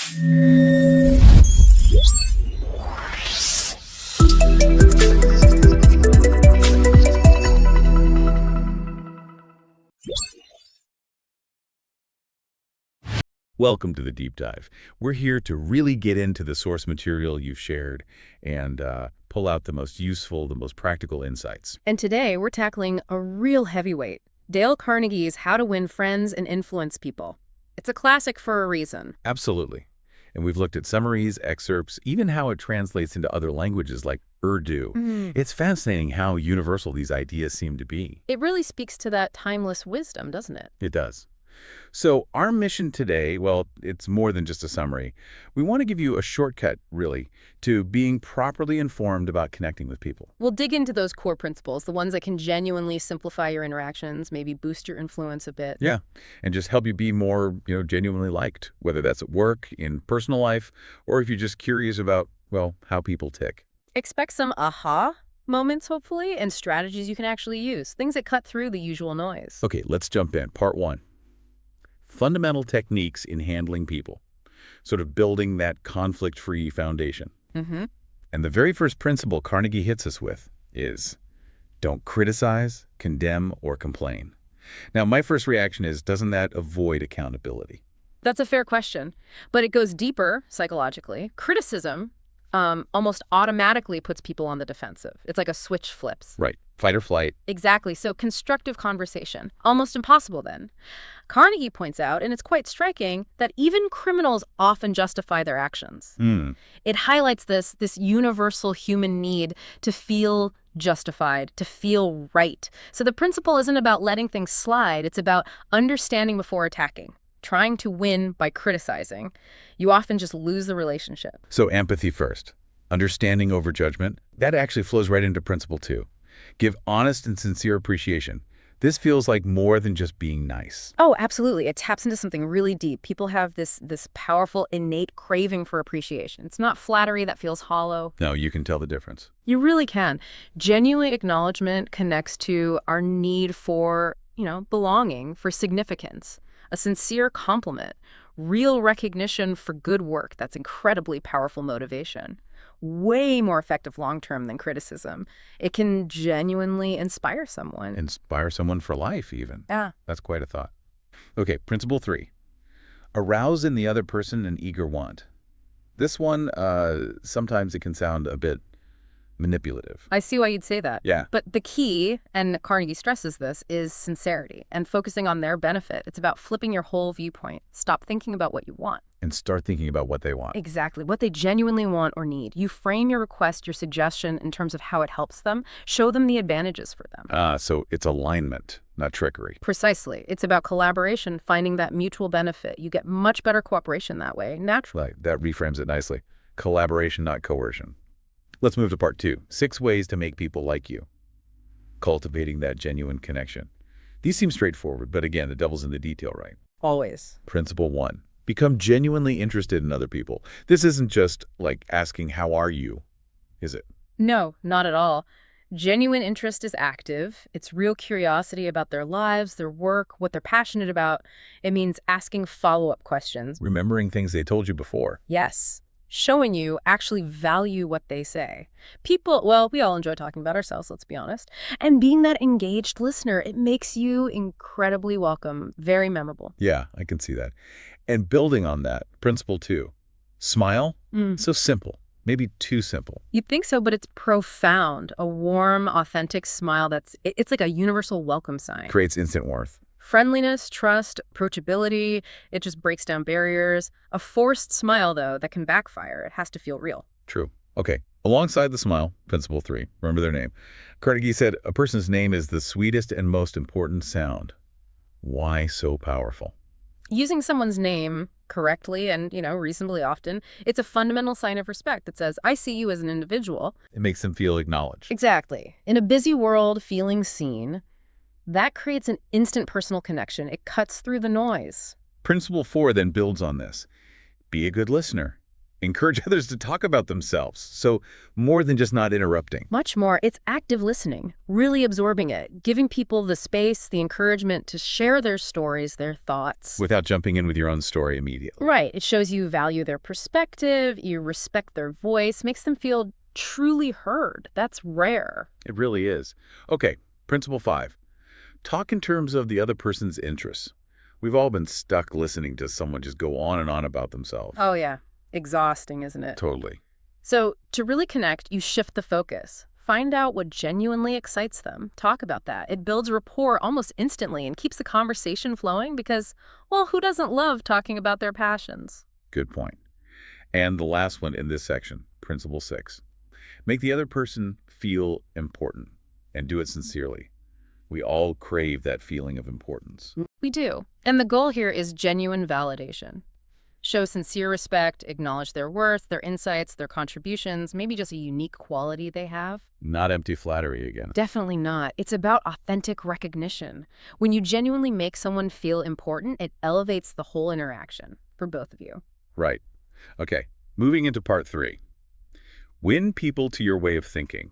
Welcome to the deep dive. We're here to really get into the source material you've shared and pull out the most useful, the most practical insights. And today we're tackling a real heavyweight, Dale Carnegie's How to Win Friends and Influence People. It's a classic for a reason. Absolutely. And we've looked at summaries, excerpts, even how it translates into other languages like Urdu. It's fascinating how universal these ideas seem to be. It really speaks to that timeless wisdom, doesn't it? It does. So our mission today, well, it's more than just a summary. We want to give you a shortcut, really, to being properly informed about connecting with people. We'll dig into those core principles, the ones that can genuinely simplify your interactions, maybe boost your influence a bit. Yeah, and just help you be more, genuinely liked, whether that's at work, in personal life, or if you're just curious about, well, how people tick. Expect some aha moments, hopefully, and strategies you can actually use, things that cut through the usual noise. Okay, let's jump in. Part 1. Fundamental techniques in handling people, sort of building that conflict-free foundation. And the very first principle Carnegie hits us with is don't criticize, condemn, or complain. Now, my first reaction is, doesn't that avoid accountability? That's a fair question, but it goes deeper psychologically. Criticism almost automatically puts people on the defensive. It's like a switch flips. Right. Fight or flight. Exactly. So constructive conversation, almost impossible then. Carnegie points out, and it's quite striking, that even criminals often justify their actions. It highlights this universal human need to feel justified, to feel right. So the principle isn't about letting things slide. It's about understanding before attacking. Trying to win by criticizing, you often just lose the relationship. So empathy first. Understanding over judgment. That actually flows right into principle 2. Give honest and sincere appreciation. This feels like more than just being nice. Oh, absolutely. It taps into something really deep. People have this powerful, innate craving for appreciation. It's not flattery that feels hollow. No, you can tell the difference. You really can. Genuine acknowledgement connects to our need for, belonging, for significance. A sincere compliment, real recognition for good work. That's incredibly powerful motivation. Way more effective long-term than criticism. It can genuinely inspire someone. Inspire someone for life, even. Yeah. That's quite a thought. Okay, principle 3. Arouse in the other person an eager want. This one, sometimes it can sound a bit manipulative. I see why you'd say that. Yeah. But the key, and Carnegie stresses this, is sincerity and focusing on their benefit. It's about flipping your whole viewpoint. Stop thinking about what you want. And start thinking about what they want. Exactly. What they genuinely want or need. You frame your request, your suggestion in terms of how it helps them. Show them the advantages for them. So it's alignment, not trickery. Precisely. It's about collaboration, finding that mutual benefit. You get much better cooperation that way, naturally. Right. That reframes it nicely. Collaboration, not coercion. Let's move to part 2. 6 ways to make people like you. Cultivating that genuine connection. These seem straightforward, but again, the devil's in the detail, right? Always. Principle 1. Become genuinely interested in other people. This isn't just like asking, how are you? Is it? No, not at all. Genuine interest is active. It's real curiosity about their lives, their work, what they're passionate about. It means asking follow-up questions. Remembering things they told you before. Yes. Showing you actually value what they say. People, well, we all enjoy talking about ourselves, let's be honest. And being that engaged listener, it makes you incredibly welcome, very memorable. Yeah, I can see that. And building on that, principle 2, smile. So simple, maybe too simple. You'd think so, but it's profound. A warm, authentic smile it's like a universal welcome sign. Creates instant warmth. Friendliness, trust, approachability, it just breaks down barriers. A forced smile, though, that can backfire. It has to feel real. True. Okay. Alongside the smile, principle 3, remember their name. Carnegie said, a person's name is the sweetest and most important sound. Why so powerful? Using someone's name correctly and, reasonably often, it's a fundamental sign of respect that says, I see you as an individual. It makes them feel acknowledged. Exactly. In a busy world, feeling seen, that creates an instant personal connection. It cuts through the noise. Principle 4 then builds on this. Be a good listener. Encourage others to talk about themselves. So more than just not interrupting. Much more, it's active listening, really absorbing it, giving people the space, the encouragement to share their stories, their thoughts. Without jumping in with your own story immediately. Right. It shows you value their perspective, you respect their voice, makes them feel truly heard. That's rare. It really is. Okay, principle 5. Talk in terms of the other person's interests. We've all been stuck listening to someone just go on and on about themselves. Oh, yeah. Exhausting, isn't it? Totally. So to really connect, you shift the focus. Find out what genuinely excites them. Talk about that. It builds rapport almost instantly and keeps the conversation flowing because, well, who doesn't love talking about their passions? Good point. And the last one in this section, principle 6. Make the other person feel important and do it sincerely. We all crave that feeling of importance. We do. And the goal here is genuine validation. Show sincere respect, acknowledge their worth, their insights, their contributions, maybe just a unique quality they have. Not empty flattery again. Definitely not. It's about authentic recognition. When you genuinely make someone feel important, it elevates the whole interaction for both of you. Right. Okay, moving into part 3. Win people to your way of thinking.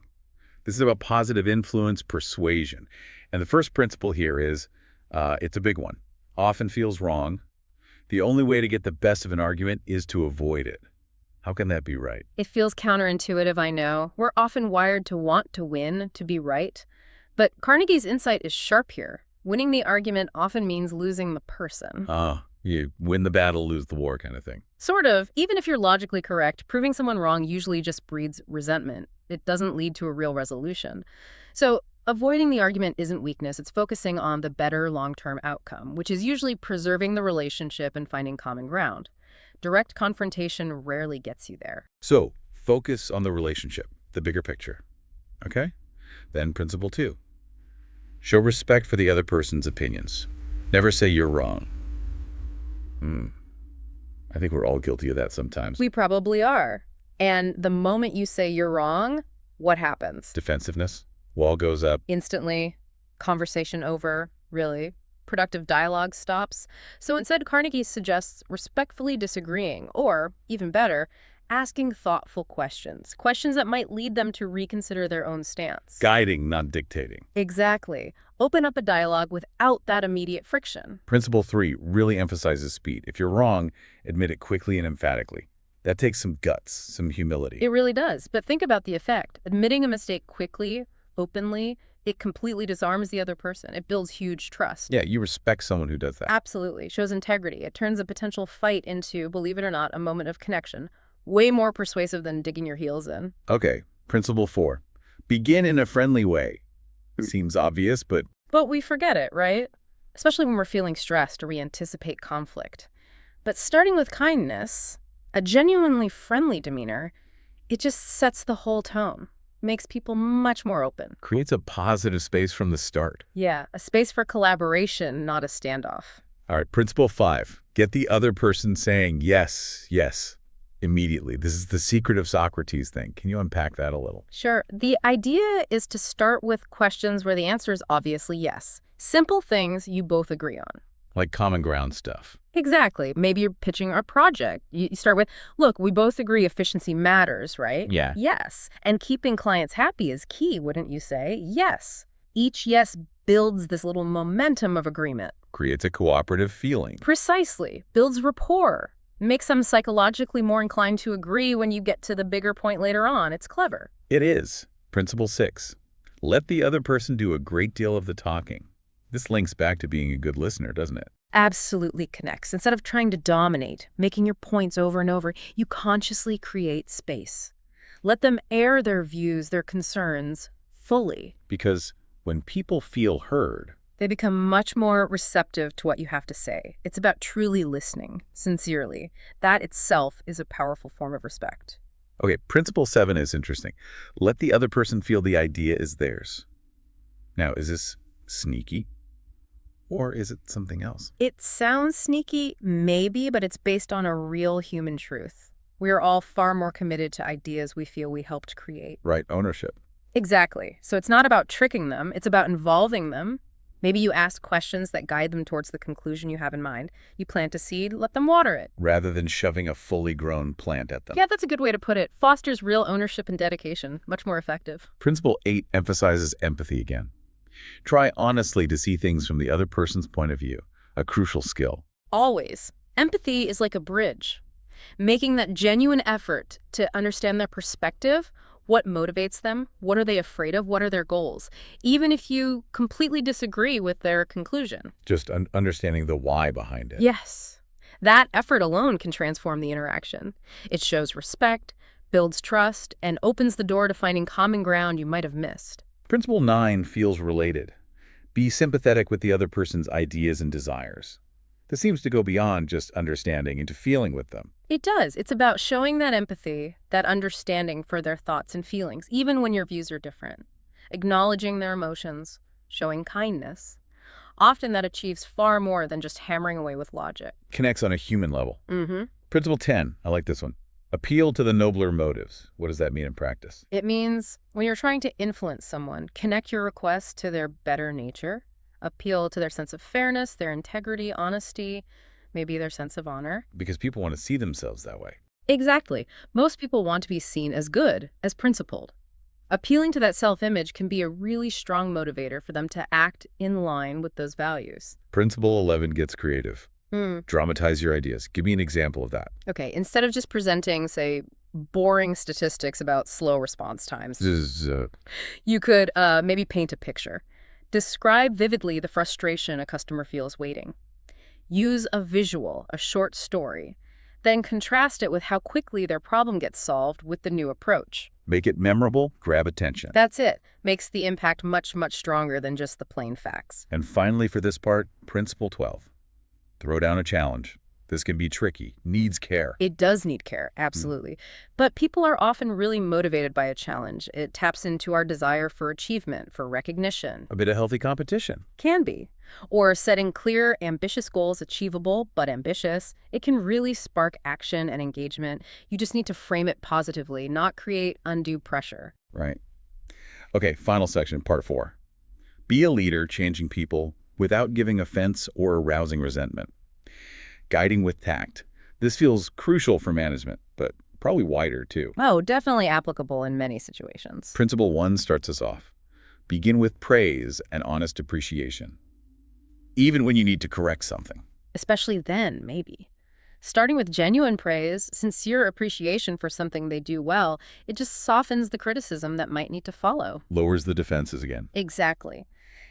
This is about positive influence, persuasion. And the first principle here is, it's a big one. Often feels wrong. The only way to get the best of an argument is to avoid it. How can that be right? It feels counterintuitive, I know. We're often wired to want to win, to be right. But Carnegie's insight is sharp here. Winning the argument often means losing the person. You win the battle, lose the war kind of thing. Sort of. Even if you're logically correct, proving someone wrong usually just breeds resentment. It doesn't lead to a real resolution. So avoiding the argument isn't weakness. It's focusing on the better long-term outcome, which is usually preserving the relationship and finding common ground. Direct confrontation rarely gets you there. So focus on the relationship, the bigger picture. Okay? Then principle 2. Show respect for the other person's opinions. Never say you're wrong. I think we're all guilty of that sometimes. We probably are. And the moment you say you're wrong, what happens? Defensiveness. Wall goes up. Instantly. Conversation over. Really. Productive dialogue stops. So instead, Carnegie suggests respectfully disagreeing, or, even better, asking thoughtful questions. Questions that might lead them to reconsider their own stance. Guiding, not dictating. Exactly. Open up a dialogue without that immediate friction. Principle 3 really emphasizes speed. If you're wrong, admit it quickly and emphatically. That takes some guts, some humility. It really does. But think about the effect. Admitting a mistake quickly, openly, it completely disarms the other person. It builds huge trust. Yeah, you respect someone who does that. Absolutely. Shows integrity. It turns a potential fight into, believe it or not, a moment of connection. Way more persuasive than digging your heels in. Okay, principle 4. Begin in a friendly way. Seems obvious, but we forget it, right? Especially when we're feeling stressed or we anticipate conflict. But starting with kindness, a genuinely friendly demeanor, it just sets the whole tone. Makes people much more open. creates a positive space from the start. Yeah, a space for collaboration, not a standoff. All right, principle 5. Get the other person saying yes, yes, immediately. This is the secret of Socrates thing. Can you unpack that a little? Sure. The idea is to start with questions where the answer is obviously yes. Simple things you both agree on. Like common ground stuff. Exactly. Maybe you're pitching a project. You start with, look, we both agree efficiency matters, right? Yeah. Yes. And keeping clients happy is key, wouldn't you say? Yes. Each yes builds this little momentum of agreement. Creates a cooperative feeling. Precisely. Builds rapport. Makes them psychologically more inclined to agree when you get to the bigger point later on. It's clever. It is. Principle 6. Let the other person do a great deal of the talking. This links back to being a good listener, doesn't it? Absolutely connects. Instead of trying to dominate, making your points over and over, you consciously create space. Let them air their views, their concerns, fully. Because when people feel heard, They become much more receptive to what you have to say. It's about truly listening, sincerely. That itself is a powerful form of respect. Okay, principle 7 is interesting. Let the other person feel the idea is theirs. Now, is this sneaky? Or is it something else? It sounds sneaky, maybe, but it's based on a real human truth. We are all far more committed to ideas we feel we helped create. Right, ownership. Exactly. So it's not about tricking them. It's about involving them, Maybe you ask questions that guide them towards the conclusion you have in mind. You plant a seed, let them water it. Rather than shoving a fully grown plant at them. Yeah, that's a good way to put it. Fosters real ownership and dedication. Much more effective. Principle 8 emphasizes empathy again. Try honestly to see things from the other person's point of view, a crucial skill. Always. Empathy is like a bridge. Making that genuine effort to understand their perspective, what motivates them, what are they afraid of, what are their goals, even if you completely disagree with their conclusion. Just understanding the why behind it. Yes. That effort alone can transform the interaction. It shows respect, builds trust, and opens the door to finding common ground you might have missed. Principle 9 feels related. Be sympathetic with the other person's ideas and desires. This seems to go beyond just understanding into feeling with them. It does. It's about showing that empathy, that understanding for their thoughts and feelings, even when your views are different. Acknowledging their emotions, showing kindness. Often that achieves far more than just hammering away with logic. Connects on a human level. Mm-hmm. Principle 10, I like this one. Appeal to the nobler motives. What does that mean in practice? It means when you're trying to influence someone, connect your request to their better nature. Appeal to their sense of fairness, their integrity, honesty, maybe their sense of honor. Because people want to see themselves that way. Exactly. Most people want to be seen as good, as principled. Appealing to that self-image can be a really strong motivator for them to act in line with those values. Principle 11 gets creative. Dramatize your ideas. Give me an example of that. Okay, instead of just presenting, say, boring statistics about slow response times, you could maybe paint a picture. Describe vividly the frustration a customer feels waiting. Use a visual, a short story. Then contrast it with how quickly their problem gets solved with the new approach. Make it memorable, grab attention. That's it. Makes the impact much, much stronger than just the plain facts. And finally for this part, Principle 12. Throw down a challenge. This can be tricky, needs care. It does need care, absolutely. But people are often really motivated by a challenge. It taps into our desire for achievement, for recognition. A bit of healthy competition. Can be. Or setting clear, ambitious goals, achievable but ambitious. It can really spark action and engagement. You just need to frame it positively, not create undue pressure. Right. Okay, final section, part 4. Be a leader changing people without giving offense or arousing resentment. Guiding with tact. This feels crucial for management, but probably wider too. Oh, definitely applicable in many situations. Principle 1 starts us off. Begin with praise and honest appreciation. Even when you need to correct something. Especially then, maybe. Starting with genuine praise, sincere appreciation for something they do well, it just softens the criticism that might need to follow. Lowers the defenses again. Exactly.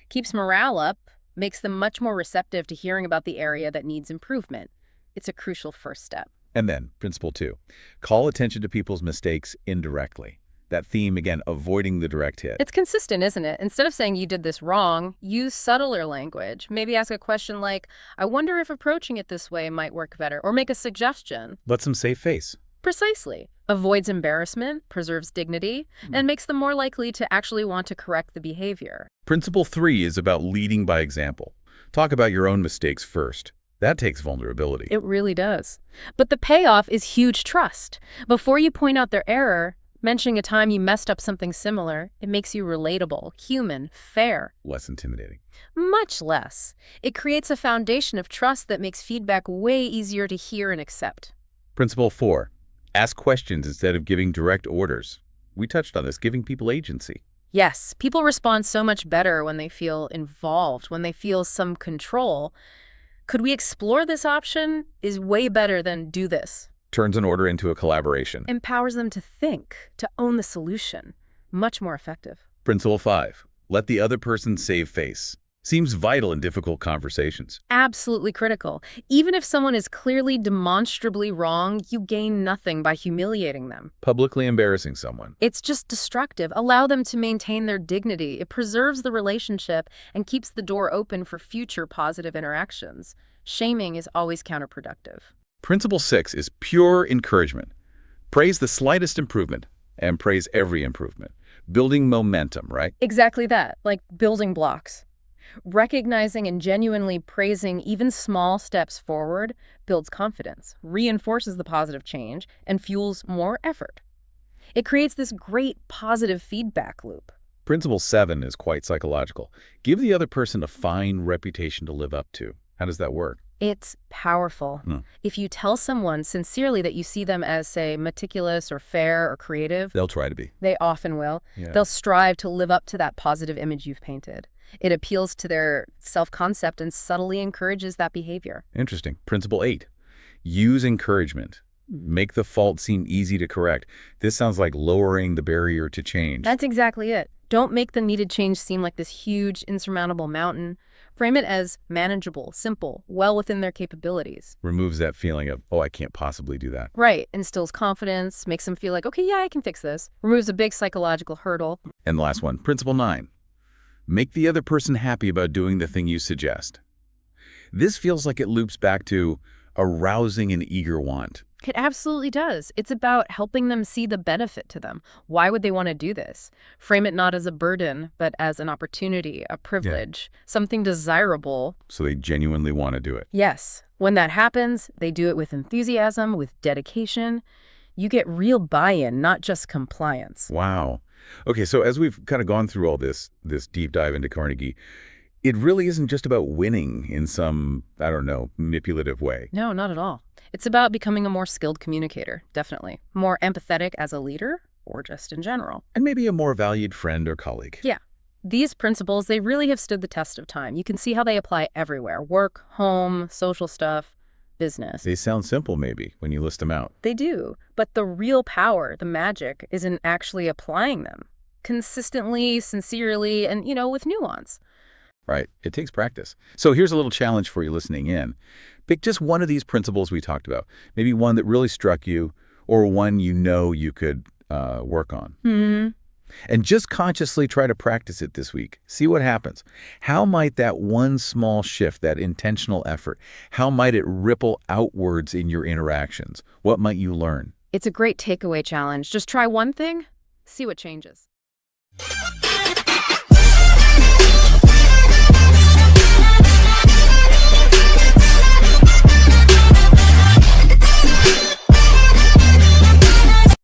Keeps morale up, makes them much more receptive to hearing about the area that needs improvement. It's a crucial first step. And then, Principle 2, call attention to people's mistakes indirectly. That theme, again, avoiding the direct hit. It's consistent, isn't it? Instead of saying you did this wrong, use subtler language. Maybe ask a question like, I wonder if approaching it this way might work better, or make a suggestion. Let them save face. Precisely. Avoids embarrassment, preserves dignity, and makes them more likely to actually want to correct the behavior. Principle 3 is about leading by example. Talk about your own mistakes first. That takes vulnerability. It really does. But the payoff is huge trust. Before you point out their error, mentioning a time you messed up something similar, it makes you relatable, human, fair. Less intimidating. Much less. It creates a foundation of trust that makes feedback way easier to hear and accept. Principle 4. Ask questions instead of giving direct orders. We touched on this, giving people agency. Yes, people respond so much better when they feel involved, when they feel some control. Could we explore this option? Is way better than do this. Turns an order into a collaboration. Empowers them to think, to own the solution. Much more effective. Principle 5. Let the other person save face. Seems vital in difficult conversations. Absolutely critical. Even if someone is clearly demonstrably wrong, you gain nothing by humiliating them. Publicly embarrassing someone. It's just destructive. Allow them to maintain their dignity. It preserves the relationship and keeps the door open for future positive interactions. Shaming is always counterproductive. Principle 6 is pure encouragement. Praise the slightest improvement and praise every improvement. Building momentum, right? Exactly that, like building blocks. Recognizing and genuinely praising even small steps forward builds confidence, reinforces the positive change, and fuels more effort. It creates this great positive feedback loop. Principle 7 is quite psychological. Give the other person a fine reputation to live up to. How does that work? It's powerful. If you tell someone sincerely that you see them as, say, meticulous or fair or creative, They'll try to be. they often will. Yeah. They'll strive to live up to that positive image you've painted. It appeals to their self-concept and subtly encourages that behavior. Interesting. Principle 8. Use encouragement. Make the fault seem easy to correct. This sounds like lowering the barrier to change. That's exactly it. Don't make the needed change seem like this huge, insurmountable mountain. Frame it as manageable, simple, well within their capabilities. Removes that feeling of, oh, I can't possibly do that. Right. Instills confidence, makes them feel like, okay, yeah, I can fix this. Removes a big psychological hurdle. And the last one, Principle 9. Make the other person happy about doing the thing you suggest. This feels like it loops back to arousing an eager want. It absolutely does. It's about helping them see the benefit to them. Why would they want to do this? Frame it not as a burden, but as an opportunity, a privilege, something desirable. So they genuinely want to do it. Yes. When that happens, they do it with enthusiasm, with dedication. You get real buy-in, not just compliance. Wow. Okay, so as we've kind of gone through all this deep dive into Carnegie, it really isn't just about winning in some, I don't know, manipulative way. No, not at all. It's about becoming a more skilled communicator, definitely. More empathetic as a leader, or just in general. And maybe a more valued friend or colleague. Yeah. These principles, they really have stood the test of time. You can see how they apply everywhere. Work, home, social stuff, business. They sound simple, maybe, when you list them out. They do. But the real power, the magic, is in actually applying them. Consistently, sincerely, and, with nuance. Right. It takes practice. So here's a little challenge for you listening in. Pick just one of these principles we talked about. Maybe one that really struck you or one you could work on. And just consciously try to practice it this week. See what happens. How might that one small shift, that intentional effort, how might it ripple outwards in your interactions? What might you learn? It's a great takeaway challenge. Just try one thing, see what changes.